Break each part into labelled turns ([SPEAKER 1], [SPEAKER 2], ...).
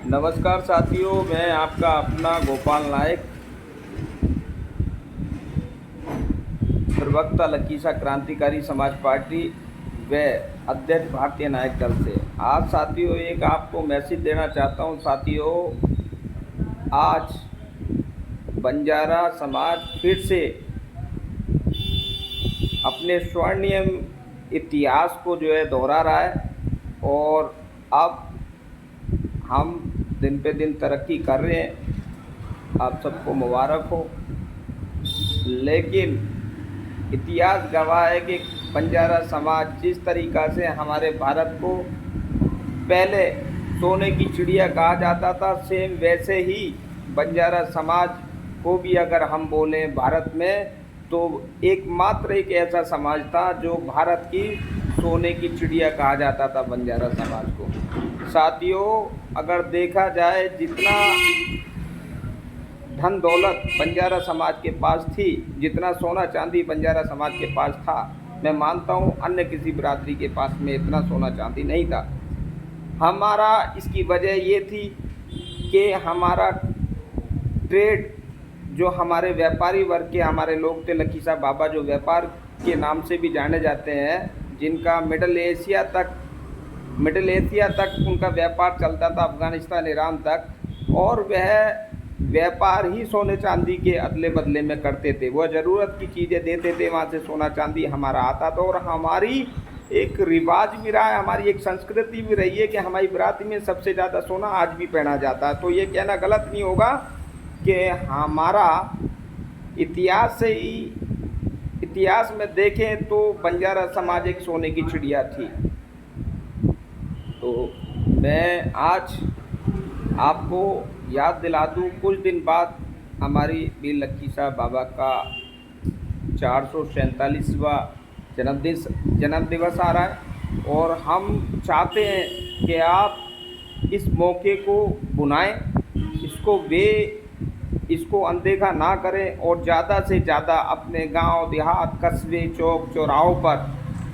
[SPEAKER 1] नमस्कार साथियों, मैं आपका अपना गोपाल नायक, प्रवक्ता लखीसा क्रांतिकारी समाज पार्टी व अध्यक्ष भारतीय नायक दल से। आज साथियों एक आपको मैसेज देना चाहता हूं। साथियों, आज बंजारा समाज फिर से अपने स्वर्णिम इतिहास को दोहरा रहा है और अब हम दिन पे दिन तरक्की कर रहे हैं। आप सबको मुबारक हो। लेकिन इतिहास गवाह है कि बंजारा समाज जिस तरीक़ा से हमारे भारत को पहले सोने की चिड़िया कहा जाता था, सेम वैसे ही बंजारा समाज को भी अगर हम बोलें भारत में, तो एकमात्र एक ऐसा समाज था जो भारत की सोने की चिड़िया कहा जाता था, बंजारा समाज को। साथियों, अगर देखा जाए जितना धन दौलत बंजारा समाज के पास थी, जितना सोना चांदी बंजारा समाज के पास था, मैं मानता हूँ अन्य किसी बिरादरी के पास में इतना सोना चांदी नहीं था। हमारा इसकी वजह ये थी कि हमारा ट्रेड, जो हमारे व्यापारी वर्ग के हमारे लोग थे, लखीसा बाबा जो व्यापार के नाम से भी जाने जाते हैं, जिनका मिडल एशिया तक उनका व्यापार चलता था, अफ़गानिस्तान ईरान तक, और वह व्यापार ही सोने चांदी के अदले बदले में करते थे। वह ज़रूरत की चीज़ें देते थे, वहाँ से सोना चांदी हमारा आता था। और हमारी एक रिवाज भी रहा है, हमारी एक संस्कृति भी रही है कि हमारी बिरादरी में सबसे ज़्यादा सोना आज भी पहना जाता है। तो ये कहना गलत नहीं होगा कि हमारा इतिहास में देखें तो बंजारा समाज एक सोने की चिड़िया थी। तो मैं आज आपको याद दिला दूँ, कुछ दिन बाद हमारी वीर लखीसा बाबा का 447वां जन्म दिवस आ रहा है और हम चाहते हैं कि आप इस मौके को बुनाएं, इसको अनदेखा ना करें और ज़्यादा से ज़्यादा अपने गांव, देहात, कस्बे, चौक चौराहों पर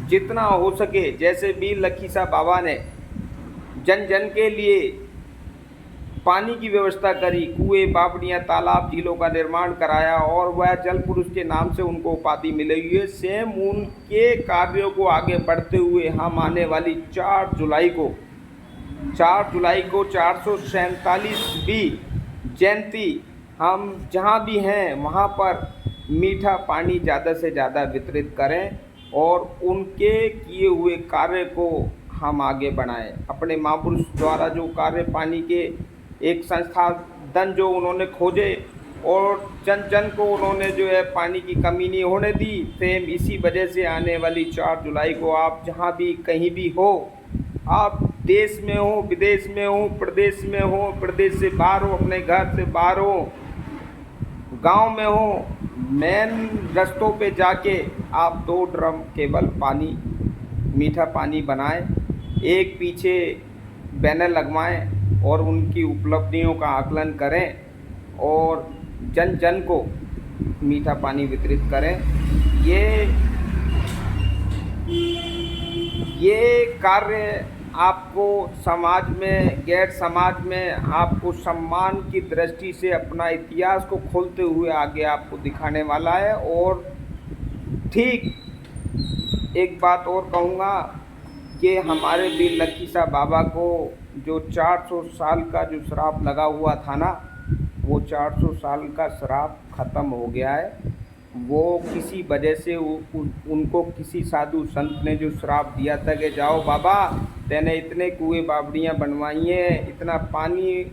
[SPEAKER 1] जितना हो सके, जैसे वीर लखीसा बाबा ने जन जन के लिए पानी की व्यवस्था करी, कुएं, बावड़ियाँ, तालाब, झीलों का निर्माण कराया और वह जल पुरुष के नाम से उनको उपाधि मिली हुई है। सेम उनके कार्यों को आगे बढ़ते हुए हम आने वाली 4 जुलाई को 447वीं जयंती हम जहाँ भी हैं वहाँ पर मीठा पानी ज़्यादा से ज़्यादा वितरित करें और उनके किए हुए कार्य को हम आगे बढ़ाएं। अपने महापुरुष द्वारा जो कार्य, पानी के एक संसाधन जो उन्होंने खोजे और जन जन को उन्होंने पानी की कमी नहीं होने दी, सेम इसी वजह से आने वाली 4 जुलाई को आप जहाँ भी कहीं भी हो, आप देश में हो, विदेश में हो, प्रदेश में हो, प्रदेश से बाहर हो, अपने घर से बाहर हो, गांव में हो, मेन रास्तों पे जाके आप 2 ड्रम केवल पानी, मीठा पानी बनाएं, एक पीछे बैनर लगवाएं और उनकी उपलब्धियों का आकलन करें और जन जन को मीठा पानी वितरित करें। ये कार्य आपको समाज में, गैर समाज में आपको सम्मान की दृष्टि से अपना इतिहास को खोलते हुए आगे आपको दिखाने वाला है। और ठीक एक बात और कहूँगा कि हमारे वीर लखीसा बाबा को जो 400 साल का जो श्राप लगा हुआ था ना, वो 400 साल का श्राप ख़त्म हो गया है। वो किसी वजह से उनको किसी साधु संत ने जो श्राप दिया था कि जाओ बाबा, तेने इतने कुएं बावड़ियाँ बनवाई हैं, इतना पानी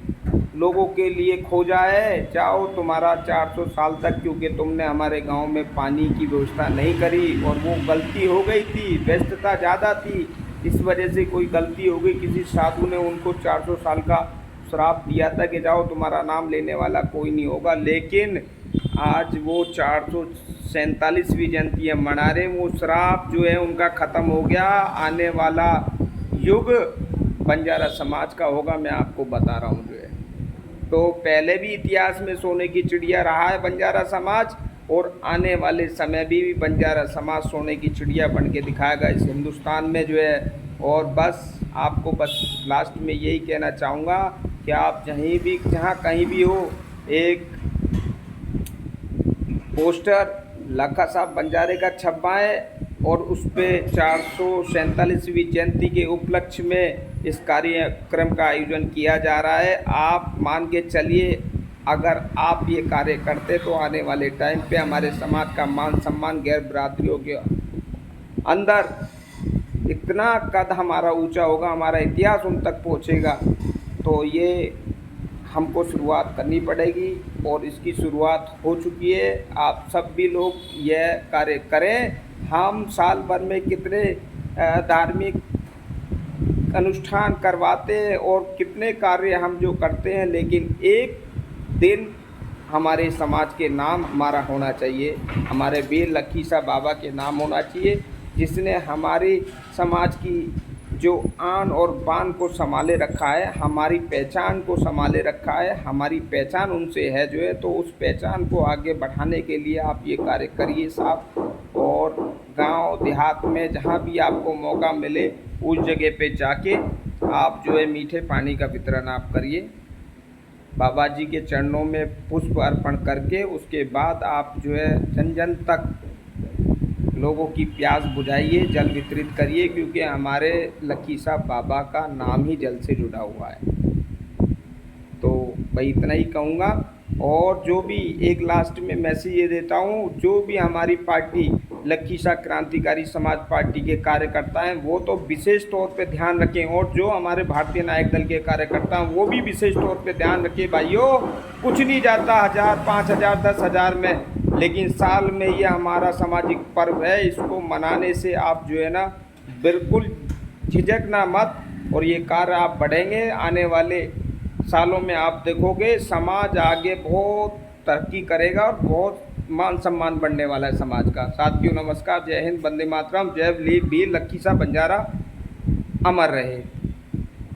[SPEAKER 1] लोगों के लिए खोजा है, जाओ तुम्हारा 400 साल तक, क्योंकि तुमने हमारे गांव में पानी की व्यवस्था नहीं करी और वो गलती हो गई थी, व्यस्तता ज़्यादा थी, इस वजह से कोई गलती हो गई, किसी साधु ने उनको 400 साल का श्राप दिया था कि जाओ तुम्हारा नाम लेने वाला कोई नहीं होगा। लेकिन आज वो 447वीं जयंती हम मना रहे हैं, वो श्राप जो है उनका ख़त्म हो गया। आने वाला युग बंजारा समाज का होगा, मैं आपको बता रहा हूँ तो पहले भी इतिहास में सोने की चिड़िया रहा है बंजारा समाज, और आने वाले समय भी बंजारा समाज सोने की चिड़िया बन के दिखाएगा इस हिंदुस्तान में और बस आपको लास्ट में यही कहना चाहूँगा कि आप जहाँ कहीं भी हो, एक पोस्टर लखा साहब बंजारे का छपवाएँ और उस पे 447वीं जयंती के उपलक्ष्य में इस कार्यक्रम का आयोजन किया जा रहा है। आप मान के चलिए, अगर आप ये कार्य करते तो आने वाले टाइम पे हमारे समाज का मान सम्मान गैर बरादरियों के अंदर इतना कद हमारा ऊंचा होगा, हमारा इतिहास उन तक पहुंचेगा। तो ये हमको शुरुआत करनी पड़ेगी और इसकी शुरुआत हो चुकी है। आप सब भी लोग यह कार्य करें। हम साल भर में कितने धार्मिक अनुष्ठान करवाते हैं और कितने कार्य हम जो करते हैं, लेकिन एक दिन हमारे समाज के नाम हमारा होना चाहिए, हमारे वीर लखी साहब बाबा के नाम होना चाहिए, जिसने हमारी समाज की जो आन और बान को संभाले रखा है, हमारी पहचान को संभाले रखा है। हमारी पहचान उनसे है जो है, तो उस पहचान को आगे बढ़ाने के लिए आप ये कार्य करिए साहब। और गांव देहात में जहां भी आपको मौका मिले उस जगह पे जाके आप जो है मीठे पानी का वितरण आप करिए, बाबा जी के चरणों में पुष्प अर्पण करके उसके बाद आप जो है जन जन तक लोगों की प्यास बुझाइए, जल वितरित करिए, क्योंकि हमारे लखी साहब बाबा का नाम ही जल से जुड़ा हुआ है। तो भाई इतना ही कहूँगा। और जो भी एक लास्ट में मैसेज ये देता हूँ, जो भी हमारी पार्टी लखी साहब क्रांतिकारी समाज पार्टी के कार्यकर्ता हैं वो तो विशेष तौर पे ध्यान रखें, और जो हमारे भारतीय नायक दल के कार्यकर्ता हैं वो भी विशेष तौर पे ध्यान रखें। भाइयों, कुछ नहीं जाता 1000, 5000, 10,000 में, लेकिन साल में ये हमारा सामाजिक पर्व है, इसको मनाने से आप जो है ना बिल्कुल झिझकना मत, और ये कार्य आप बढ़ेंगे। आने वाले सालों में आप देखोगे समाज आगे बहुत तरक्की करेगा और बहुत मान सम्मान बढ़ने वाला है समाज का। साथियों नमस्कार, जय हिंद, वंदे मातरम, जय वीर लखी साहब बंजारा अमर रहे।